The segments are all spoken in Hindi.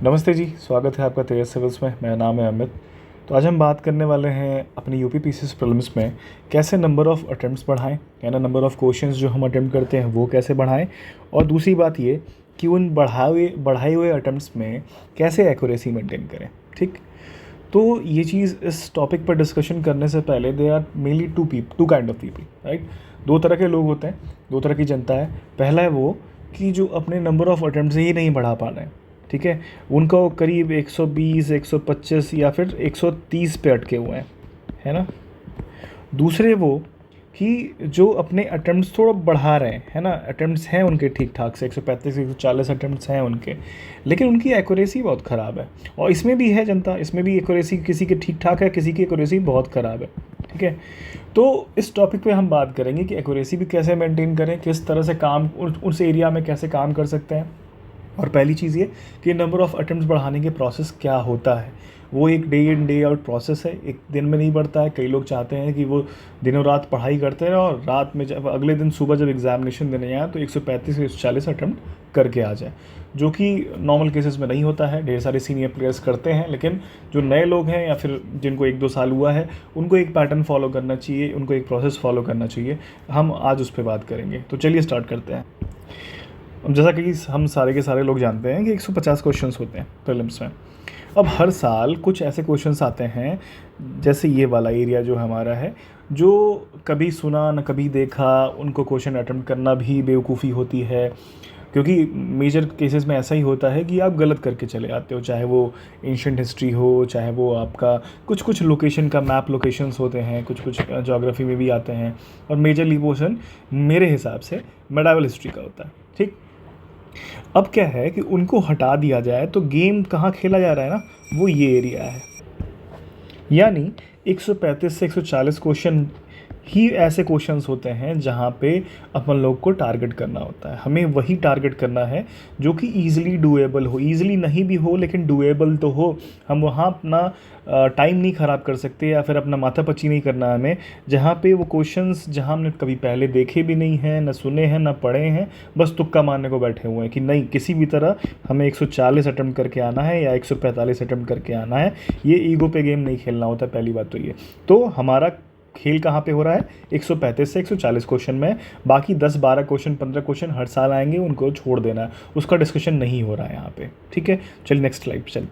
नमस्ते जी, स्वागत है आपका तेजस सिविल्स में। मेरा नाम है अमित। तो आज हम बात करने वाले हैं अपनी यूपीपीसीएस प्रीलिम्स में कैसे नंबर ऑफ़ अटेम्प्ट्स बढ़ाएं, यानी नंबर ऑफ़ क्वेश्चंस जो हम अटेम्प्ट करते हैं वो कैसे बढ़ाएं। और दूसरी बात ये कि उन बढ़ाए हुए अटेम्प्ट्स में कैसे एक्यूरेसी मेंटेन करें। ठीक, तो ये चीज़ इस टॉपिक पर डिस्कशन करने से पहले they are mainly two kind of people, right. दो तरह के लोग होते हैं, दो तरह की जनता है। पहला है वो कि जो अपने नंबर ऑफ़ अटेम्प्ट ही नहीं बढ़ा पा रहे हैं, ठीक है, उनका वो करीब 120, 125 या फिर 130 पे अटके हुए हैं, है ना। दूसरे वो कि जो अपने अटेम्प्ट्स थोड़ा बढ़ा रहे हैं, है ना, अटेम्प्ट्स हैं उनके ठीक ठाक से 135 140 अटेम्प्ट्स हैं उनके, लेकिन उनकी एक्यूरेसी बहुत ख़राब है। और इसमें भी है जनता, इसमें भी एक्यूरेसी किसी की ठीक ठाक है, किसी की एक्यूरेसी बहुत ख़राब है, ठीक है। तो इस टॉपिक पे हम बात करेंगे कि एक्यूरेसी भी कैसे मेंटेन करें, किस तरह से काम उस एरिया में कैसे काम कर सकते हैं। और पहली चीज़ ये कि नंबर ऑफ़ अटेम्प्ट्स बढ़ाने के प्रोसेस क्या होता है। वो एक day in day out process है, एक दिन में नहीं बढ़ता है। कई लोग चाहते हैं कि वो दिनों रात पढ़ाई करते हैं और रात में जब अगले दिन सुबह जब एग्जामिनेशन देने आए तो 135 से 140 अटेम्प्ट करके आ जाए, जो कि नॉर्मल केसेस में नहीं होता है। ढेर सारे सीनियर प्लेयर्स करते हैं, लेकिन जो नए लोग हैं या फिर जिनको 1-2 साल हुआ है उनको एक पैटर्न फॉलो करना चाहिए, उनको एक प्रोसेस फॉलो करना चाहिए। हम आज उस पर बात करेंगे, तो चलिए स्टार्ट करते हैं। अब जैसा कि हम सारे के सारे लोग जानते हैं कि 150 क्वेश्चंस होते हैं प्रीलिम्स में। अब हर साल कुछ ऐसे क्वेश्चंस आते हैं, जैसे ये वाला एरिया जो हमारा है, जो कभी सुना न कभी देखा, उनको क्वेश्चन अटेम्प्ट करना भी बेवकूफ़ी होती है। क्योंकि मेजर केसेस में ऐसा ही होता है कि आप गलत करके चले आते हो, चाहे वो एंशिएंट हिस्ट्री हो, चाहे वो आपका कुछ कुछ लोकेशन का मैप लोकेशंस होते हैं, कुछ कुछ ज्योग्राफी में भी आते हैं। और मेजरली पोर्शन मेरे हिसाब से मेडावल हिस्ट्री का होता है, ठीक। अब क्या है कि उनको हटा दिया जाए तो गेम कहाँ खेला जा रहा है ना, वो ये एरिया है। यानी 135 से 140 क्वेश्चन ही ऐसे क्वेश्चंस होते हैं जहाँ पे अपन लोग को टारगेट करना होता है। हमें वही टारगेट करना है जो कि ईज़िली डूएबल हो, ईज़िली नहीं भी हो लेकिन डूएबल तो हो। हम वहाँ अपना टाइम नहीं ख़राब कर सकते या फिर अपना माथापच्ची नहीं करना हमें, जहाँ पे वो क्वेश्चंस जहाँ हमने कभी पहले देखे भी नहीं हैं, ना सुने हैं, ना पढ़े हैं, बस तुक्का मारने को बैठे हुए हैं कि नहीं किसी भी तरह हमें 140 अटैम्प्ट करके आना है या 145 अटैम्प्ट करके आना है। ये ईगो पे गेम नहीं खेलना होता, पहली बात तो ये। तो हमारा खेल कहाँ पे हो रहा है, 135 से 140 क्वेश्चन में। बाकी 10-12 क्वेश्चन, 15 क्वेश्चन हर साल आएंगे, उनको छोड़ देना है, उसका डिस्कशन नहीं हो रहा है यहाँ पे, ठीक है। चलिए नेक्स्ट स्लाइड चल।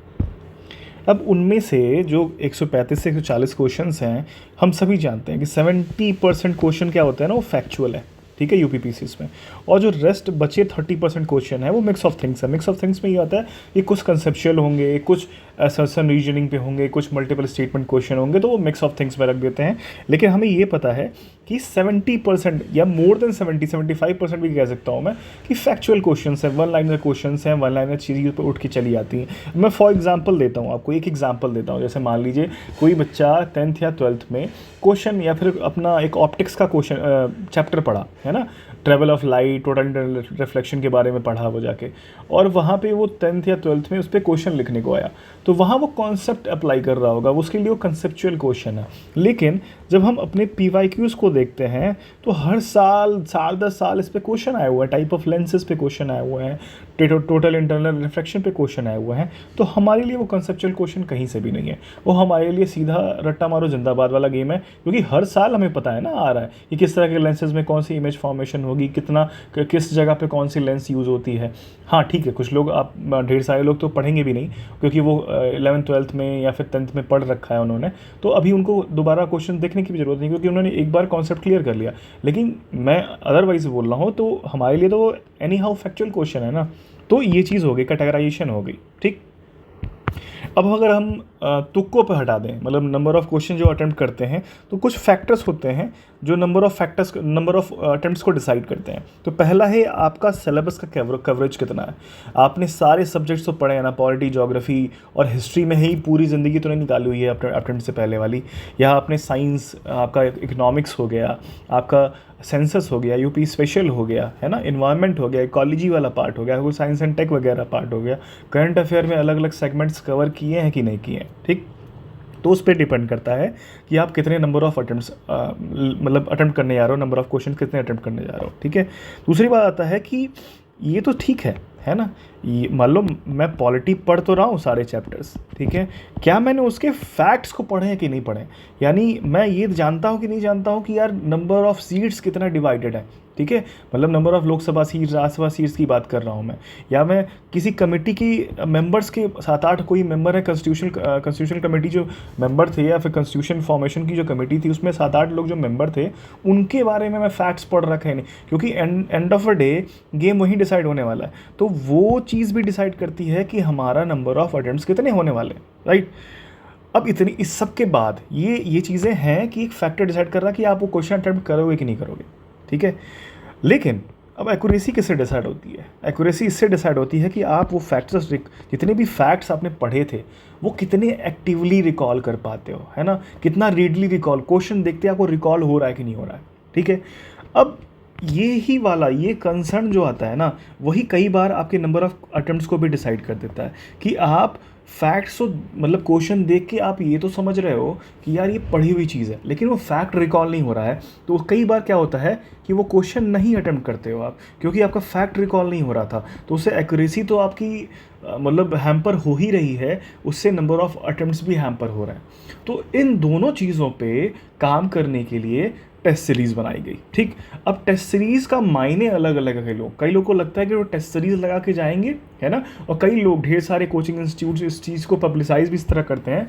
अब उनमें से जो 135 से 140 क्वेश्चंस हैं, हम सभी जानते हैं कि 70% क्वेश्चन क्या होता है ना, वो फैक्चुअल है, ठीक है, यूपीपीसीएस में। और जो रेस्ट बचे 30% क्वेश्चन है वो मिक्स ऑफ थिंग्स है। मिक्स ऑफ थिंग्स में ये आता है कि कुछ कंसेप्चुअल होंगे, कुछ असर्शन रीजनिंग पे होंगे, कुछ मल्टीपल स्टेटमेंट क्वेश्चन होंगे, तो वो मिक्स ऑफ थिंग्स में रख देते हैं। लेकिन हमें ये पता है कि 70% या मोर देन 75% भी कह सकता हूँ मैं कि फैक्चुअल क्वेश्चन है, वन लाइनर क्वेश्चन हैं, वन लाइनर चीज़ पर उठ के चली आती हैं। मैं फॉर एग्जाम्पल देता हूँ आपको, एक एग्जाम्पल देता हूँ। जैसे मान लीजिए कोई बच्चा 10th या 12th में क्वेश्चन या फिर अपना एक ऑप्टिक्स का क्वेश्चन चैप्टर पढ़ा है ना, travel of light, total reflection के बारे में पढ़ा वो जाके, और वहाँ पे वो 10th या 12th में उस पर क्वेश्चन लिखने को आया, तो वहाँ वो कॉन्सेप्ट अप्लाई कर रहा होगा, उसके लिए वो कंसेप्चुअल क्वेश्चन है। लेकिन जब हम अपने PYQs को देखते हैं तो हर साल 10 साल इस पे क्वेश्चन आए हुए हैं, टाइप ऑफ लेंसेज पे क्वेश्चन आए हुए हैं, टोटल इंटरनल रिफ्लेक्शन पे क्वेश्चन आए हुए हैं। तो हमारे लिए वो कंसेप्चुअल क्वेश्चन कहीं से भी नहीं है, वो हमारे लिए सीधा रट्टा मारो जिंदाबाद वाला गेम है। क्योंकि हर साल हमें पता है ना आ रहा है कि किस तरह के लेंसेज में कौन सी इमेज फॉर्मेशन होगी, कितना किस जगह पे कौन सी लेंस यूज़ होती है। हाँ ठीक है, कुछ लोग, आप ढेर सारे लोग तो पढ़ेंगे भी नहीं क्योंकि वो 11th 12th में या फिर 10th में पढ़ रखा है उन्होंने, तो अभी उनको दोबारा क्वेश्चन देखने की भी ज़रूरत नहीं क्योंकि उन्होंने एक बार कॉन्सेप्ट क्लियर कर लिया। लेकिन मैं अदरवाइज बोल रहा हूँ तो हमारे लिए तो एनी हाउ फैक्चुअल क्वेश्चन है ना। तो ये चीज़ हो गई, कैटेगराइजेशन हो गई, ठीक। अब अगर हम तुक्कों पर हटा दें, मतलब नंबर ऑफ़ क्वेश्चन जो अटेम्प्ट करते हैं, तो कुछ फैक्टर्स होते हैं जो नंबर ऑफ़ अटेम्प्ट्स को डिसाइड करते हैं। तो पहला है आपका सिलेबस का कवरेज कितना है। आपने सारे सब्जेक्ट्स तो पढ़े हैं ना, पॉलिटी, ज्योग्राफी और हिस्ट्री में ही पूरी ज़िंदगी तो नहीं निकाली हुई है अटेम्प्ट से पहले वाली। या आपने साइंस, आपका इकोनॉमिक्स हो गया, आपका सेंसस हो गया, यूपी स्पेशल हो गया, है ना, इन्वायरमेंट हो गया, इकोलॉजी वाला पार्ट हो गया, कोई साइंस एंड टेक वगैरह पार्ट हो गया, करंट अफेयर में अलग अलग सेगमेंट्स कवर किए हैं कि नहीं किए हैं, ठीक। तो उस पर डिपेंड करता है कि आप कितने नंबर ऑफ़ अटेम्प्ट्स मतलब अटेम्प्ट करने जा रहे हो, नंबर ऑफ़ क्वेश्चन कितने अटेम्प्ट करने जा रहे हो, ठीक है। दूसरी बात आता है कि ये तो ठीक है है ना। ये मान लो मैं पॉलिटी पढ़ तो रहा हूँ सारे चैप्टर्स, ठीक है, क्या मैंने उसके फैक्ट्स को पढ़े हैं कि नहीं पढ़े, यानी मैं ये जानता हूँ कि नहीं जानता हूँ कि यार नंबर ऑफ़ सीट्स कितना डिवाइडेड है, ठीक है, मतलब number of Lok Sabha seats, Rajya Sabha seats की बात कर रहा हूँ मैं, या मैं किसी कमेटी की मेंबर्स के 7-8 कोई मेंबर है, कॉन्स्टिट्यूशनल कमेटी जो मेंबर थे, या फिर कॉन्स्टिट्यूशन फॉर्मेशन की जो कमेटी थी उसमें 7-8 लोग जो मेंबर थे, उनके बारे में मैं फैक्ट्स पढ़ रखे नहीं, क्योंकि end of the day game वही डिसाइड होने वाला है। तो वो चीज़ भी डिसाइड करती है कि हमारा नंबर ऑफ़ अटेम्प्ट्स कितने होने वाले, राइट। अब इतनी इस सब के बाद ये चीज़ें हैं कि एक फैक्टर डिसाइड कर रहा है कि आप वो क्वेश्चन अटेम्प्ट करोगे कि नहीं करोगे, ठीक है। लेकिन अब एक्यूरेसी किससे डिसाइड होती है? एक्यूरेसी इससे डिसाइड होती है कि आप वो फैक्टर्स, जितने भी फैक्ट्स आपने पढ़े थे वो कितने एक्टिवली रिकॉल कर पाते हो, है ना, कितना रीडली रिकॉल, क्वेश्चन देखते आपको रिकॉल हो रहा है कि नहीं हो रहा है, ठीक है। अब ये कंसर्न जो आता है ना, वही कई बार आपके नंबर ऑफ़ अटेम्प्ट्स को भी डिसाइड कर देता है कि आप फैक्ट्स तो, मतलब क्वेश्चन देख के आप ये तो समझ रहे हो कि यार ये पढ़ी हुई चीज़ है, लेकिन वो फैक्ट रिकॉल नहीं हो रहा है, तो कई बार क्या होता है कि वो क्वेश्चन नहीं अटेम्प्ट करते हो आप, क्योंकि आपका फैक्ट रिकॉल नहीं हो रहा था, तो उससे एक्यूरेसी तो आपकी मतलब हैम्पर हो ही रही है, उससे नंबर ऑफ़ अटेम्प्ट्स भी हैम्पर हो रहा है। तो इन दोनों चीज़ों पे काम करने के लिए टेस्ट सीरीज़ बनाई गई, ठीक। अब टेस्ट सीरीज़ का मायने अलग अलग है, कई लोग को लगता है कि वो टेस्ट सीरीज़ लगा के जाएंगे, है ना, और कई लोग, ढेर सारे कोचिंग इंस्टीट्यूट इस चीज़ को पब्लिसाइज भी इस तरह करते हैं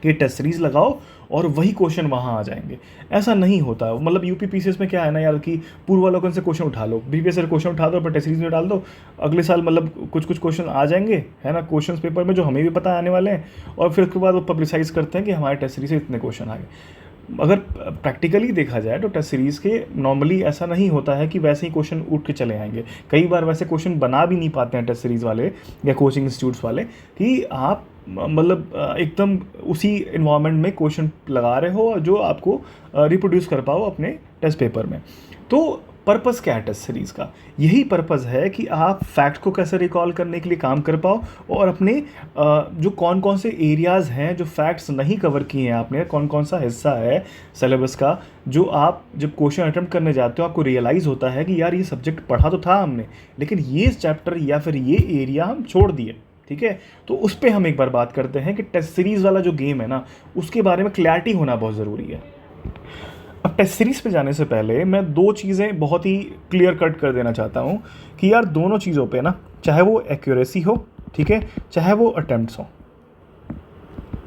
कि टेस्ट सीरीज़ लगाओ और वही क्वेश्चन वहाँ आ जाएंगे। ऐसा नहीं होता, मतलब यूपीपीसीएस में क्या है ना यार कि पूर्वावलोकन से क्वेश्चन उठा लो, प्रीवियस ईयर क्वेश्चन उठा दो, पर टेस्ट सीरीज में डाल दो, अगले साल मतलब कुछ कुछ क्वेश्चन आ जाएंगे, है ना, क्वेश्चन पेपर में जो हमें भी पता आने वाले हैं, और फिर उसके बाद वो पब्लिसाइज करते हैं कि हमारे टेस्ट सीरीज से इतने क्वेश्चन आ गए। अगर प्रैक्टिकली देखा जाए तो टेस्ट सीरीज़ के नॉर्मली ऐसा नहीं होता है कि वैसे ही क्वेश्चन उठ के चले आएंगे, कई बार वैसे क्वेश्चन बना भी नहीं पाते हैं टेस्ट सीरीज़ वाले या कोचिंग इंस्टीट्यूट्स वाले, कि आप मतलब एकदम उसी इन्वायरमेंट में क्वेश्चन लगा रहे हो जो आपको रिप्रोड्यूस कर पाओ अपने टेस्ट पेपर में। तो पर्पज़ क्या है टेस्ट सीरीज़ का? यही पर्पज़ है कि आप फैक्ट को कैसे रिकॉल करने के लिए काम कर पाओ, और अपने जो कौन कौन से एरियाज़ हैं जो फैक्ट्स नहीं कवर किए हैं आपने, कौन कौन सा हिस्सा है सिलेबस का जो आप जब क्वेश्चन अटेम्प्ट करने जाते हो आपको रियलाइज़ होता है कि यार ये सब्जेक्ट पढ़ा तो था हमने, लेकिन ये चैप्टर या फिर ये एरिया हम छोड़ दिए, ठीक है। तो उस पर हम एक बार बात करते हैं कि टेस्ट सीरीज़ वाला जो गेम है ना, उसके बारे में क्लैरिटी होना बहुत ज़रूरी है। अब टेस्ट सीरीज़ पे जाने से पहले मैं दो चीज़ें बहुत ही क्लियर कट कर देना चाहता हूँ कि यार दोनों चीज़ों पे ना, चाहे वो एक्यूरेसी हो, ठीक है, चाहे वो अटेम्प्ट्स हो,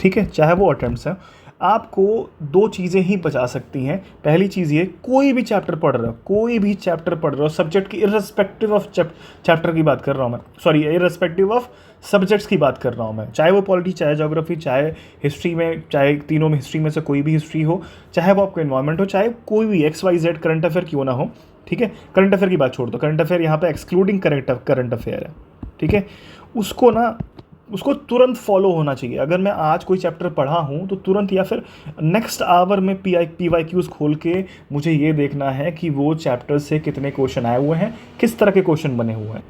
ठीक है, चाहे वो अटेम्प्ट्स हैं, आपको दो चीज़ें ही बचा सकती हैं। पहली चीज़ ये, कोई भी चैप्टर पढ़ रहे हो, कोई भी चैप्टर पढ़ रहे हो, सब्जेक्ट की इर्रेस्पेक्टिव ऑफ चैप्टर की बात कर रहा हूँ मैं, सॉरी, इर्रेस्पेक्टिव ऑफ सब्जेक्ट्स की बात कर रहा हूँ मैं, चाहे वो पॉलिटी, चाहे ज्योग्राफी, चाहे हिस्ट्री में, चाहे तीनों में हिस्ट्री में से कोई भी हिस्ट्री हो, चाहे वो आपका इन्वायरमेंट हो, चाहे कोई भी XYZ करंट अफेयर क्यों ना हो, ठीक है। करंट अफेयर की बात छोड़ दो, करंट अफेयर यहाँ पे एक्सक्लूडिंग करंट अफेयर है, ठीक है। उसको तुरंत फॉलो होना चाहिए। अगर मैं आज कोई चैप्टर पढ़ा हूँ तो तुरंत या फिर नेक्स्ट आवर में PYQs खोल के मुझे ये देखना है कि वो चैप्टर से कितने क्वेश्चन आए हुए हैं, किस तरह के क्वेश्चन बने हुए हैं।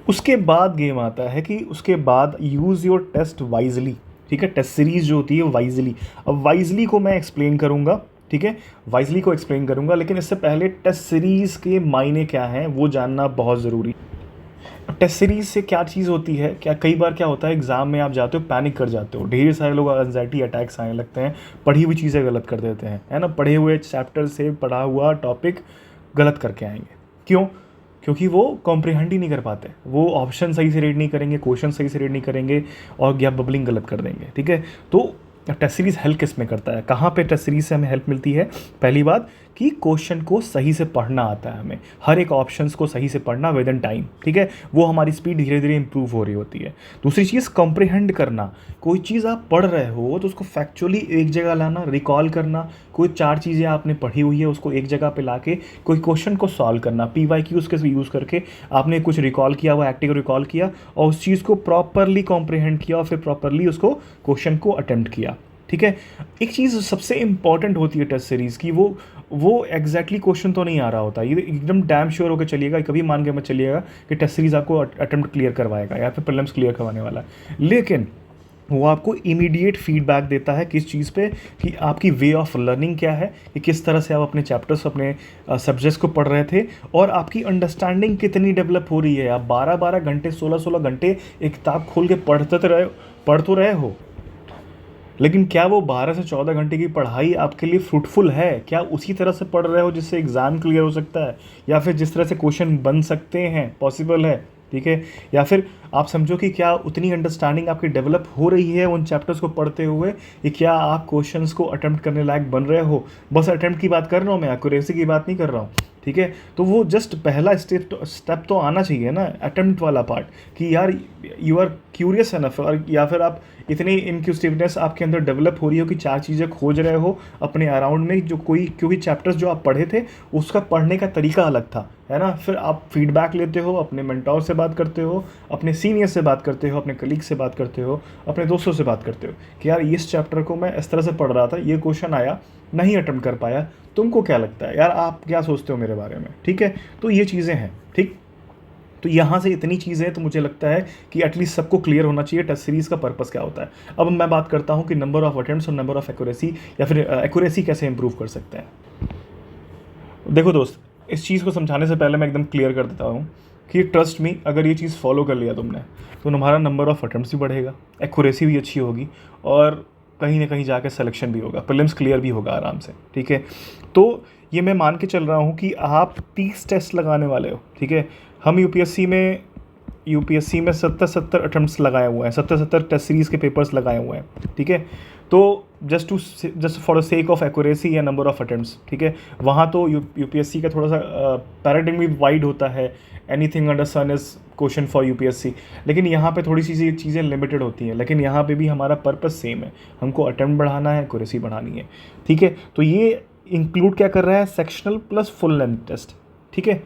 उसके बाद गेम आता है कि उसके बाद यूज़ योर टेस्ट वाइजली, ठीक है। टेस्ट सीरीज़ जो होती है वाइजली, अब वाइजली को मैं एक्सप्लेन करूँगा, ठीक है, वाइजली को एक्सप्लेन करूँगा, लेकिन इससे पहले टेस्ट सीरीज़ के मायने क्या हैं वो जानना बहुत ज़रूरी। टेस्ट सीरीज से क्या चीज़ होती है, क्या कई बार क्या होता है एग्ज़ाम में आप जाते हो, पैनिक कर जाते हो, ढेर सारे लोग एंजाइटी अटैक्स आने लगते हैं, पढ़ी हुई चीज़ें गलत कर देते हैं, है ना, पढ़े हुए चैप्टर से पढ़ा हुआ टॉपिक गलत करके आएंगे। क्यों? क्योंकि वो कॉम्प्रिहेंड ही नहीं कर पाते, वो ऑप्शन सही से रीड नहीं करेंगे, क्वेश्चन सही से रीड नहीं करेंगे, और गैप बबलिंग गलत कर देंगे, ठीक है। तो टेस्ट सीरीज़ हेल्प किस में करता है, कहाँ पे टेस्ट सीरीज़ से हमें हेल्प मिलती है? पहली बात कि क्वेश्चन को सही से पढ़ना आता है हमें, हर एक ऑप्शंस को सही से पढ़ना विद इन टाइम, ठीक है, वो हमारी स्पीड धीरे धीरे इंप्रूव हो रही होती है। दूसरी चीज़ कॉम्प्रिहेंड करना, कोई चीज़ आप पढ़ रहे हो तो उसको फैक्चुअली एक जगह लाना, रिकॉल करना, कोई 4 चीज़ें आपने पढ़ी हुई है उसको एक जगह पे लाके कोई क्वेश्चन को सॉल्व करना, PYQs के यूज़ करके आपने कुछ रिकॉल किया, वो एक्टिव रिकॉल किया और उस चीज़ को प्रॉपरली कॉम्प्रिहेंड किया और फिर प्रॉपरली उसको क्वेश्चन को अटेम्प्ट किया, ठीक है। एक चीज़ सबसे इंपॉर्टेंट होती है टेस्ट सीरीज़ की, वो एग्जैक्टली क्वेश्चन तो नहीं आ रहा होता, ये एकदम डैम श्योर होकर चलिएगा, कभी मान के मत चलिएगा कि टेस्ट सीरीज़ आपको अटेम्प्ट क्लियर करवाएगा या फिर प्रीलिम्स क्लियर करवाने वाला है। लेकिन वो आपको इमीडिएट फीडबैक देता है किस चीज़ पे, कि आपकी वे ऑफ लर्निंग क्या है, कि किस तरह से आप अपने चैप्टर्स, अपने सब्जेक्ट्स को पढ़ रहे थे, और आपकी अंडरस्टैंडिंग कितनी डेवलप हो रही है। आप 12-12 घंटे, 16-16 घंटे एक किताब खोल के पढ़ तो रहे हो, लेकिन क्या वो 12 से 14 घंटे की पढ़ाई आपके लिए फ्रूटफुल है? क्या उसी तरह से पढ़ रहे हो जिससे एग्ज़ाम क्लियर हो सकता है, या फिर जिस तरह से क्वेश्चन बन सकते हैं पॉसिबल है? ठीक है, या फिर आप समझो कि क्या उतनी अंडरस्टैंडिंग आपकी डेवलप हो रही है उन चैप्टर्स को पढ़ते हुए, कि क्या आप क्वेश्चंस को अटेम्प्ट करने लायक बन रहे हो? बस अटेम्प्ट की बात कर रहा हूँ मैं, एक्यूरेसी की बात नहीं कर रहा हूँ। ठीक है, तो वो जस्ट पहला स्टेप तो आना चाहिए ना, अटेम्प्ट वाला पार्ट, कि यार यू आर क्यूरियस एनफ, और या फिर आप इतनी इनक्यूसिवनेस आपके अंदर डेवलप हो रही हो कि 4 चीज़ें खोज रहे हो अपने अराउंड में, जो कोई, क्योंकि चैप्टर्स जो आप पढ़े थे उसका पढ़ने का तरीका अलग था, है ना। फिर आप फीडबैक लेते हो, अपने मेंटोर से बात करते हो, अपने सीनियर से बात करते हो, अपने कलीग से बात करते हो, अपने दोस्तों से बात करते हो कि यार इस चैप्टर को मैं इस तरह से पढ़ रहा था, ये क्वेश्चन आया, नहीं अटेम्प्ट कर पाया, तुमको क्या लगता है यार, आप क्या सोचते हो मेरे बारे में? ठीक है, तो ये चीज़ें हैं। ठीक, तो यहाँ से इतनी चीज़ें तो मुझे लगता है कि एटलीस्ट सबको क्लियर होना चाहिए टेस्ट सीरीज़ का पर्पस क्या होता है। अब मैं बात करता हूँ कि नंबर ऑफ अटेम्प्ट्स और नंबर ऑफ एक्यूरेसी, या फिर एक्यूरेसी कैसे इंप्रूव कर सकते हैं। देखो दोस्त, इस चीज़ को समझाने से पहले मैं एकदम क्लियर कर देता हूँ कि ट्रस्ट मी, अगर ये चीज़ फॉलो कर लिया तुमने तो तुम्हारा नंबर ऑफ अटेम्प्ट्स भी बढ़ेगा, एक्यूरेसी भी अच्छी होगी, और कहीं ना कहीं जाके सिलेक्शन भी होगा, प्रीलिम्स क्लियर भी होगा आराम से। ठीक है, तो ये मैं मान के चल रहा हूँ कि आप 30 टेस्ट लगाने वाले हो। ठीक है, हम यूपीएससी में 70 अटेम्प्ट्स लगाए हुए हैं, 70 टेस्ट सीरीज़ के पेपर्स लगाए हुए हैं। ठीक है, तो just for the sake of accuracy या नंबर ऑफ अटेम्प्ट्स, ठीक है, वहाँ तो यूपीएससी का थोड़ा सा पैराडिग्म भी वाइड होता है, anything under sun is question for UPSC, लेकिन यहाँ पे थोड़ी सी चीज़ें लिमिटेड होती हैं, लेकिन यहाँ पे भी हमारा पर्पस सेम है, हमको अटेम्प्ट बढ़ाना है, एक्यूरेसी बढ़ानी है। ठीक है, तो ये इंक्लूड क्या कर रहा है, sectional plus full length test. ठीक है,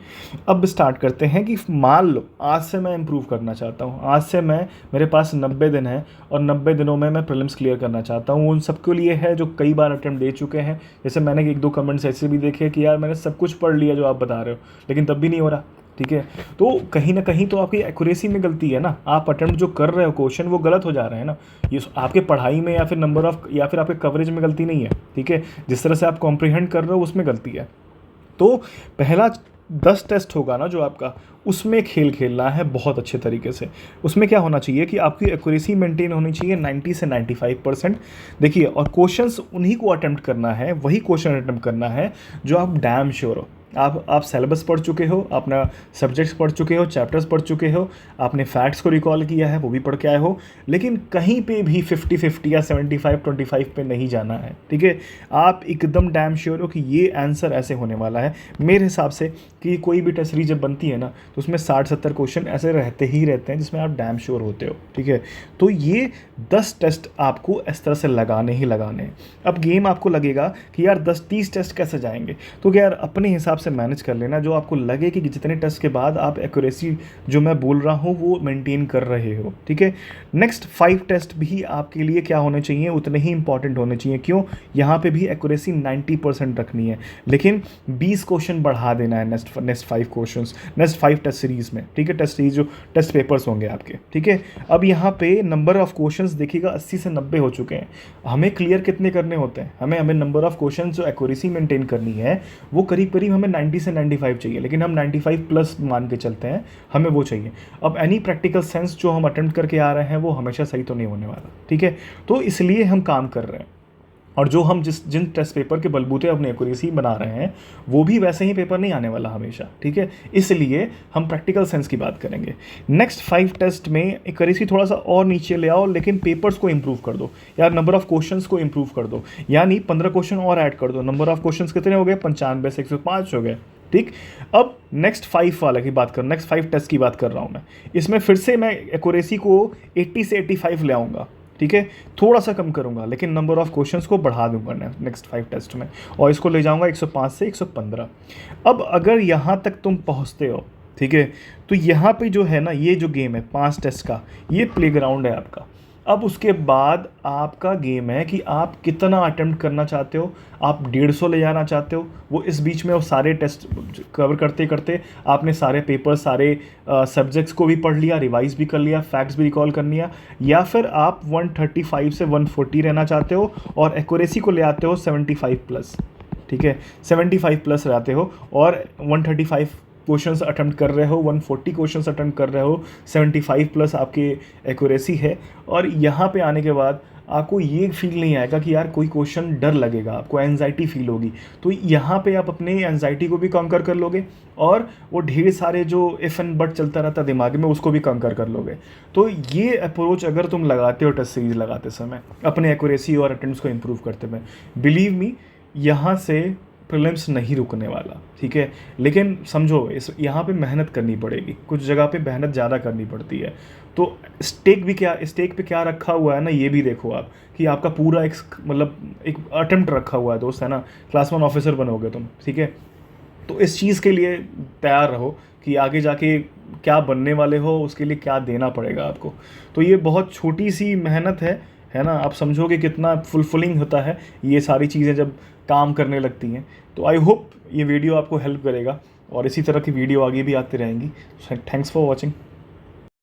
अब स्टार्ट करते हैं कि मान लो आज से मैं इंप्रूव करना चाहता हूँ, आज से मेरे पास 90 दिन है, और 90 दिनों में मैं प्रीलिम्स क्लियर करना चाहता हूँ। उन सबके लिए है जो कई बार अटेम्प्ट दे चुके हैं। जैसे मैंने 1-2 कमेंट्स ऐसे भी देखे कि यार मैंने सब कुछ पढ़ लिया जो आप बता रहे हो, लेकिन तब भी नहीं हो रहा। ठीक है, तो कहीं ना कहीं तो आपकी एक्यूरेसी में गलती है ना, आप अटेम्प्ट जो कर रहे हो क्वेश्चन वो गलत हो जा रहे हैं ना, ये आपके पढ़ाई में या फिर नंबर ऑफ या फिर आपके कवरेज में गलती नहीं है। ठीक है, जिस तरह से आप कॉम्प्रिहेंड कर रहे हो उसमें गलती है। तो पहला 10 टेस्ट होगा ना जो आपका, उसमें खेल खेलना है बहुत अच्छे तरीके से। उसमें क्या होना चाहिए कि आपकी एक्यूरेसी मेंटेन होनी चाहिए 90 से 95%। देखिए, और क्वेश्चंस उन्हीं को अटेम्प्ट करना है, वही क्वेश्चन अटेम्प्ट करना है जो आप डैम श्योर हो। आप सिलेबस पढ़ चुके हो, अपना सब्जेक्ट्स पढ़ चुके हो, चैप्टर्स पढ़ चुके हो, आपने फैक्ट्स को रिकॉल किया है, वो भी पढ़ के आए हो, लेकिन कहीं पे भी 50-50 या 75-25 पे नहीं जाना है। ठीक है, आप एकदम डैम श्योर हो कि ये आंसर ऐसे होने वाला है। मेरे हिसाब से कि कोई भी टेस्ट सीरीज जब बनती है ना, तो उसमें 60-70 क्वेश्चन ऐसे रहते हैं जिसमें आप डैम श्योर होते हो। ठीक है, तो ये 10 टेस्ट आपको इस तरह से लगाने ही लगाने हैं। अब गेम आपको लगेगा कि यार 10-30 टेस्ट कैसे जाएंगे, तो यार अपने हिसाब से मैनेज कर लेना, जो आपको लगे कि जितने टेस्ट के बाद आप एक्यूरेसी जो मैं बोल रहा हूँ वो मेंटेन कर रहे हो। ठीक है, नेक्स्ट 5 टेस्ट भी आपके लिए क्या होने चाहिए, उतने ही इंपॉर्टेंट होने चाहिए। क्यों? यहाँ पे भी एक्यूरेसी 90% रखनी है, लेकिन 20 क्वेश्चन बढ़ा देना है next 5 questions, next 5 test series में। ठीक है, टेस्ट सीरीज जो टेस्ट पेपर्स होंगे आपके। ठीक है, अब यहाँ पे नंबर ऑफ क्वेश्चंस देखिएगा 80 से 90 हो चुके हैं। हमें क्लियर कितने करने होते हैं, हमें नंबर ऑफ क्वेश्चन जो एक्यूरेसी मेंटेन करनी है वो करीब करीब हमें 90 से 95 चाहिए, लेकिन हम 95 प्लस मान के चलते हैं, हमें वो चाहिए। अब एनी प्रैक्टिकल सेंस जो हम अटेम्प्ट करके आ रहे हैं वो हमेशा सही तो नहीं होने वाला। ठीक है, तो इसलिए हम काम कर रहे हैं, और जो हम जिन टेस्ट पेपर के बलबूते अपनी एक्यूरेसी बना रहे हैं वो भी वैसे ही पेपर नहीं आने वाला हमेशा। ठीक है, इसलिए हम प्रैक्टिकल सेंस की बात करेंगे। नेक्स्ट 5 टेस्ट में एक्यूरेसी थोड़ा सा और नीचे ले आओ, लेकिन पेपर्स को इंप्रूव कर दो, या नंबर ऑफ क्वेश्चंस को इंप्रूव कर दो, यानी 15 क्वेश्चन और ऐड कर दो। नंबर ऑफ क्वेश्चंस कितने हो गए? 95 से 105 हो गए। ठीक, अब नेक्स्ट 5 वाले की बात कर, नेक्स्ट 5 टेस्ट की बात कर रहा हूँ मैं। इसमें फिर से मैं एक्यूरेसी को 80 से 85 ले आऊँगा। ठीक है, थोड़ा सा कम करूंगा, लेकिन नंबर ऑफ क्वेश्चंस को बढ़ा दूंगा नेक्स्ट 5 टेस्ट में, और इसको ले जाऊंगा 105 से 115। अब अगर यहाँ तक तुम पहुँचते हो, ठीक है, तो यहाँ पे जो है ना, ये जो गेम है 5 टेस्ट का, ये प्लेग्राउंड है आपका। अब उसके बाद आपका गेम है कि आप कितना अटेम्प्ट करना चाहते हो। आप 150 ले जाना चाहते हो, वो इस बीच में वो सारे टेस्ट कवर करते करते आपने सारे पेपर, सारे सब्जेक्ट्स को भी पढ़ लिया, रिवाइज भी कर लिया, फैक्ट्स भी रिकॉल कर लिया। या फिर आप 135 से 140 रहना चाहते हो और एक्यूरेसी को ले आते हो 75 प्लस, ठीक है, 75 प्लस रहते हो और 135 क्वेश्चंस अटेम्प्ट कर रहे हो, 140 क्वेश्चंस अटेम्प्ट कर रहे हो, 75 प्लस आपकी एक्यूरेसी है। और यहाँ पे आने के बाद आपको ये फील नहीं आएगा कि यार कोई क्वेश्चन डर लगेगा, आपको एंजाइटी फील होगी। तो यहाँ पे आप अपने एंजाइटी को भी कॉन्कर कर लोगे और वो ढेर सारे जो इफ़ एंड बट चलता रहता दिमाग में उसको भी कॉन्कर कर लोगे। तो ये अप्रोच अगर तुम लगाते हो टेस्ट सीरीज लगाते समय अपने एक्यूरेसी और अटेम्प्ट्स को इम्प्रूव करते हुए, बिलीव मी यहाँ से प्रीलिम्स नहीं रुकने वाला, ठीक है। लेकिन समझो इस यहाँ पे मेहनत करनी पड़ेगी, कुछ जगह पे मेहनत ज़्यादा करनी पड़ती है। तो स्टेक पे क्या रखा हुआ है ना, ये भी देखो आप कि आपका पूरा एक मतलब एक अटेम्प्ट रखा हुआ है दोस्त, है ना, क्लास 1 ऑफिसर बनोगे तुम, ठीक है। तो इस चीज़ के लिए तैयार रहो कि आगे जाके क्या बनने वाले हो, उसके लिए क्या देना पड़ेगा आपको। तो ये बहुत छोटी सी मेहनत है ना। आप समझोगे कितना फुलफिलिंग होता है ये सारी चीज़ें जब काम करने लगती हैं। तो आई होप ये वीडियो आपको हेल्प करेगा और इसी तरह की वीडियो आगे भी आती रहेंगी। Thanks for watching.